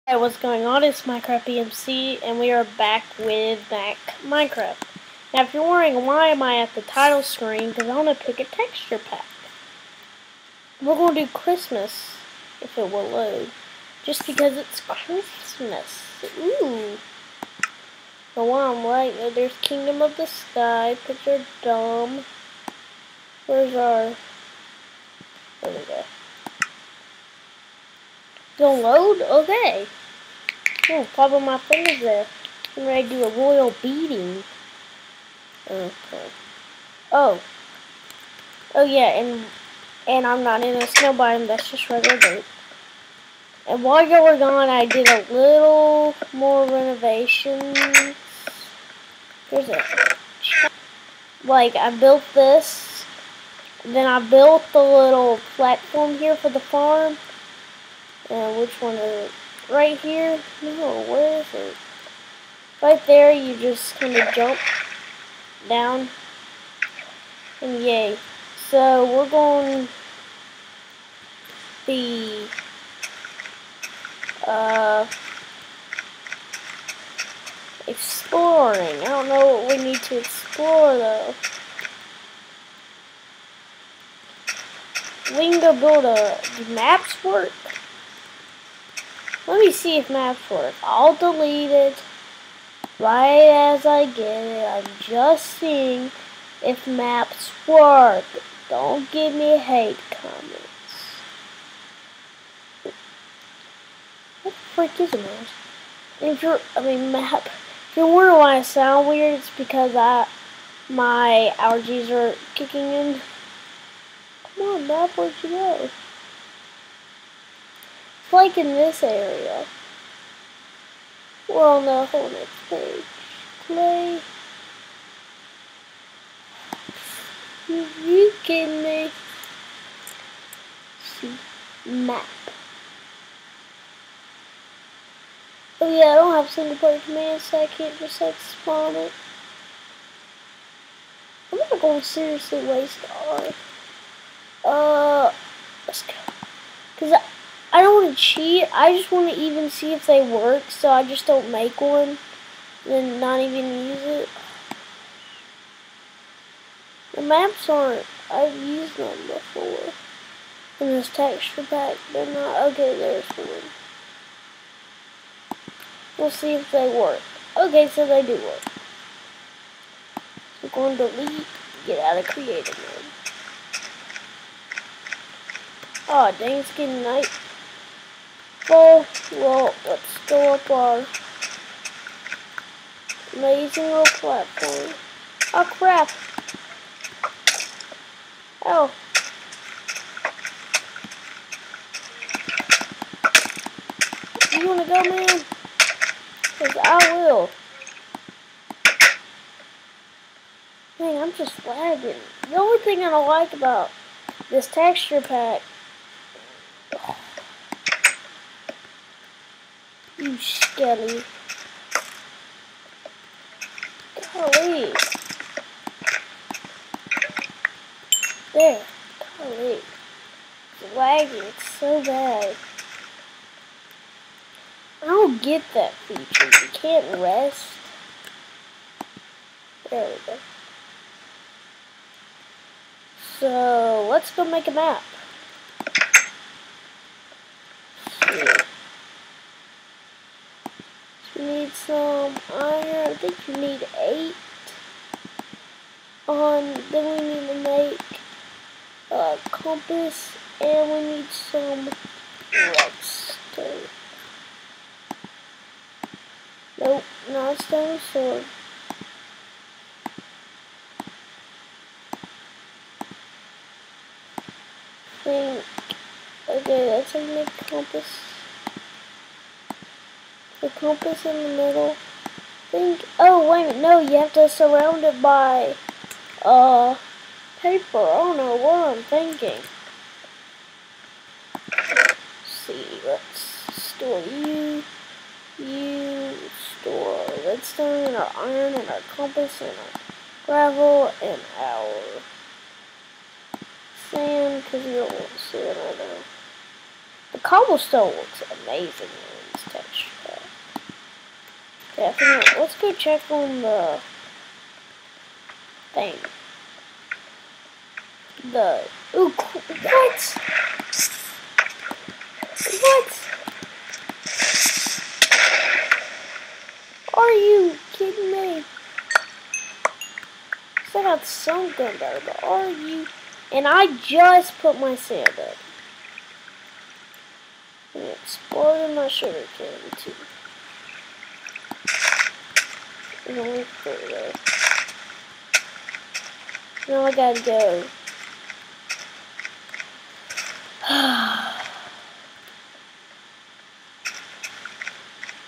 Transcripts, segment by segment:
Hey, what's going on? It's Minecraft BMC, and we are back with Minecraft. Now, if you're wondering why am I at the title screen, because I want to pick a texture pack. We're going to do Christmas, if it will load, just because it's Christmas. Ooh. But while I'm right, there's Kingdom of the Sky, Picture Dumb. Where's our... There we go. Gonna load? Okay. Oh, probably my fingers there. I'm ready to do a royal beating. Okay. Oh yeah, and I'm not in a snow biome. That's just regular dirt. And while you were gone, I did a little more renovations. There's a like I built this. Then I built the little platform here for the farm. And which one is it? Right here? No, where is it? Right there, you just kind of jump down. And yay. So we're going to be exploring. I don't know what we need to explore though. We can go build do maps work? Let me see if maps work. I'll delete it right as I get it. I'm just seeing if maps work. Don't give me hate comments. What the frick is a mouse? Map. If you're wondering why I sound weird, it's because my allergies are kicking in. Come on, map, where'd you go? It's like in this area. We're on the whole next page. Play. You kidding me? See, map. Oh yeah, I don't have single player commands, so I can't just like spawn it. I'm not going to seriously waste let's go. Cause I don't want to cheat. I just want to even see if they work, so I just don't make one, then not even use it. The maps aren't. I've used them before. In this texture pack, they're not. Okay, there's one. We'll see if they work. Okay, so they do work. So going to delete, get out of creative mode. Oh, dang, it's getting night. Well, let's go up our amazing little platform. Oh, crap. Oh. You wanna go, man? Because I will. Dang, I'm just lagging. The only thing I don't like about this texture pack... You skelly. Golly. There. Golly. It's lagging. It's so bad. I don't get that feature. You can't rest. There we go. So, let's go make a map. We need some iron. I think you need 8. Then we need to make a compass, and we need some redstone. Nope, not stone sword. Okay, that's how you make a compass. The compass in the middle. Oh wait a minute, no, you have to surround it by paper. I don't know what I'm thinking. Let's see, let's store you store our redstone and our iron and our compass and our gravel and our sand, because you don't want to see it right now. The cobblestone looks amazing in this texture pack. Definitely. Let's go check on the thing. Ooh, what? What? Are you kidding me? So I got some gunpowder, but are you? And I just put my sand up. And it exploded my sugar cane too. There's only 4 there. Now I gotta go.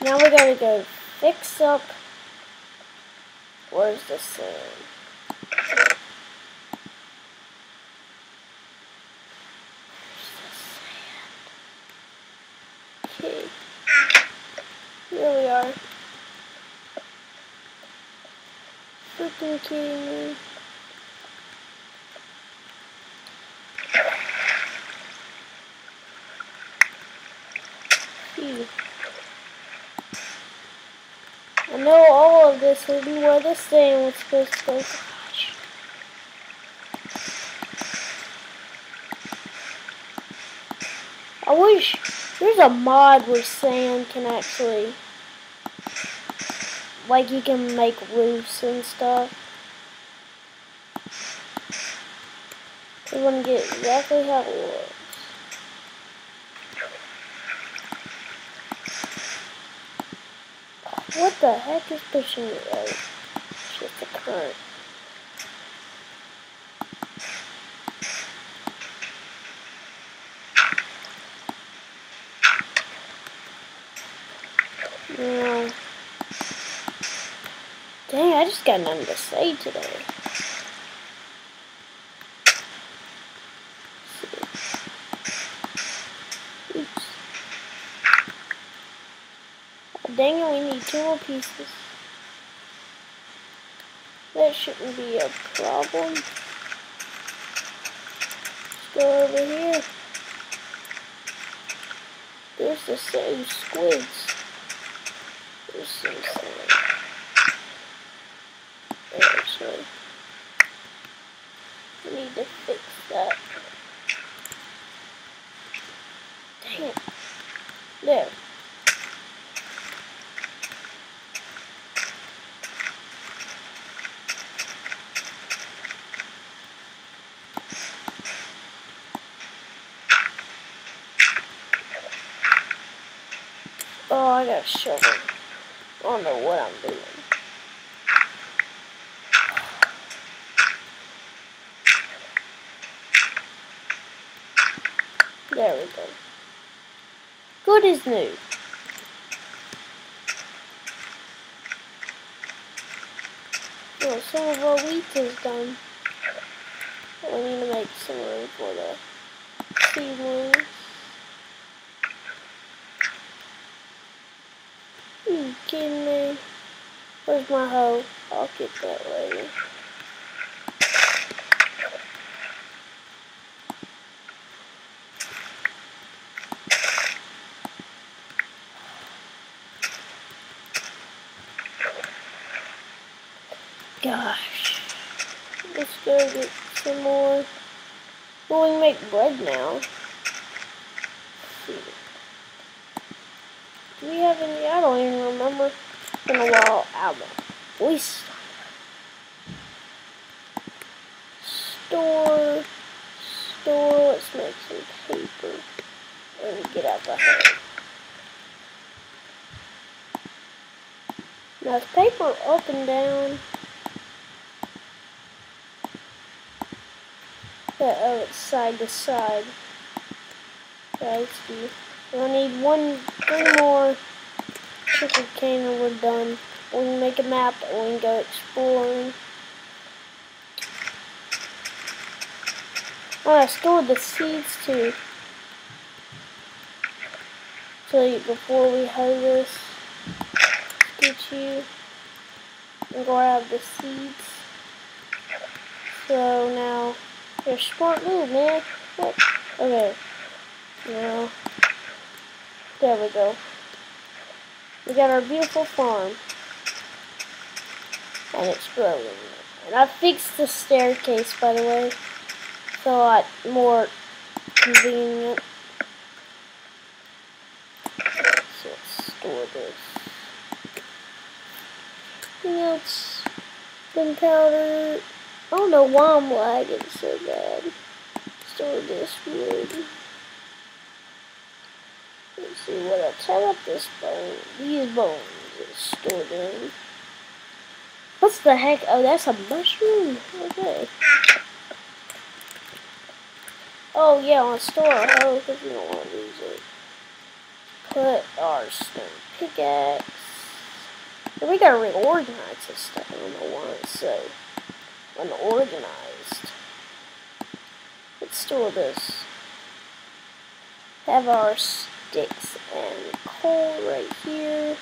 Now we gotta go fix up. Where's the sand? Okay. Here we are. Freaking kidding me. Phew. I know all of this will be where the sand was supposed to go. Gosh. I wish there's a mod where sand can actually, like, you can make roofs and stuff. I want to get exactly how it works. What the heck is pushing me out? It's just a current. No. Dang, I just got nothing to say today. Oops. Oh, dang it, we need 2 more pieces. That shouldn't be a problem. Let's go over here. There's the same squids. There's some sand. There's one. I need to fix that. Dang it. There. Oh, I got a shovel. I don't know what I'm doing. There we go. Good as new. Well, some of our wheat is done. But we need to make some room for the seedlings. You kidding me? Where's my hoe? I'll get that later. Gosh. Let's go get some more. Well, we can make bread now. Let's see. Do we have any? I don't even remember. It's been a while. Album. We store. Let's make some paper and get out the hay. Now, is paper up and down? Oh, it's side to side. Okay, let's see. I need 3 more sugar cane and we're done. We can make a map and we can go exploring. Oh, I stored the seeds too. So before we hoe this, let's get you and grab the seeds. So now, you're a smart move, man. What? Okay. Now, there we go. We got our beautiful farm. And it's growing. And I fixed the staircase, by the way. It's a lot more convenient. So let's store this. Anything else? Gunpowder. I don't know why I'm lagging so bad. Store this wood. Let's see what else. How about this bone? These bones. Store them. What's the heck? Oh, that's a mushroom. Okay. Oh yeah, on store a hoe because we don't want to lose it. Put our stone pickaxe. And we gotta reorganize this stuff. I don't know why it's so unorganized. Let's store this. Have our sticks and coal right here.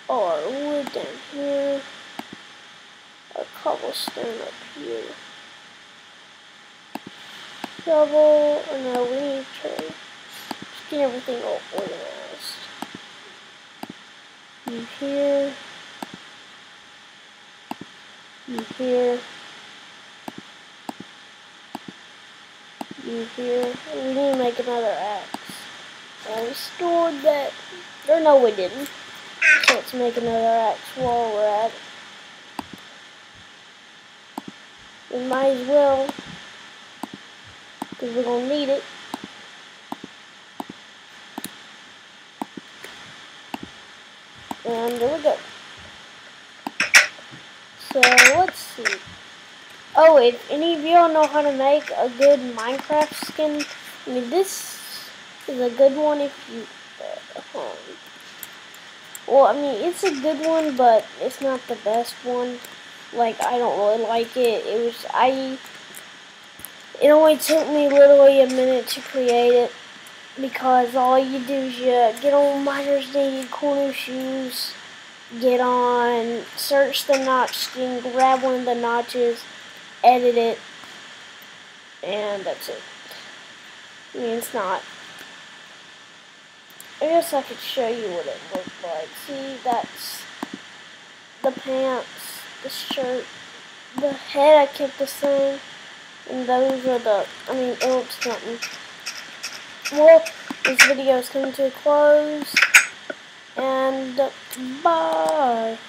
Our wood down here. Our cobblestone up here. Shovel. Oh no, we need to just get everything all organized. You here. You here. You here. And we need to make another axe. And we stored that. Or no, we didn't. So let's make another axe while we're at it. We might as well, because we're going to need it. And there we go. So, let's see. Oh, if any of y'all know how to make a good Minecraft skin, I mean, this is a good one if you, well, I mean, it's a good one, but it's not the best one. Like, I don't really like it. It only took me literally a minute to create it, because all you do is you get on Miners Naked Corner Shoes, get on, search the notch skin, grab one of the notches, edit it, and that's it. I mean, it's not. I guess I could show you what it looked like. See, that's the pants, the shirt, the head I kept the same, and those are the, I mean, it looks something. Well, this video is coming to a close, and bye.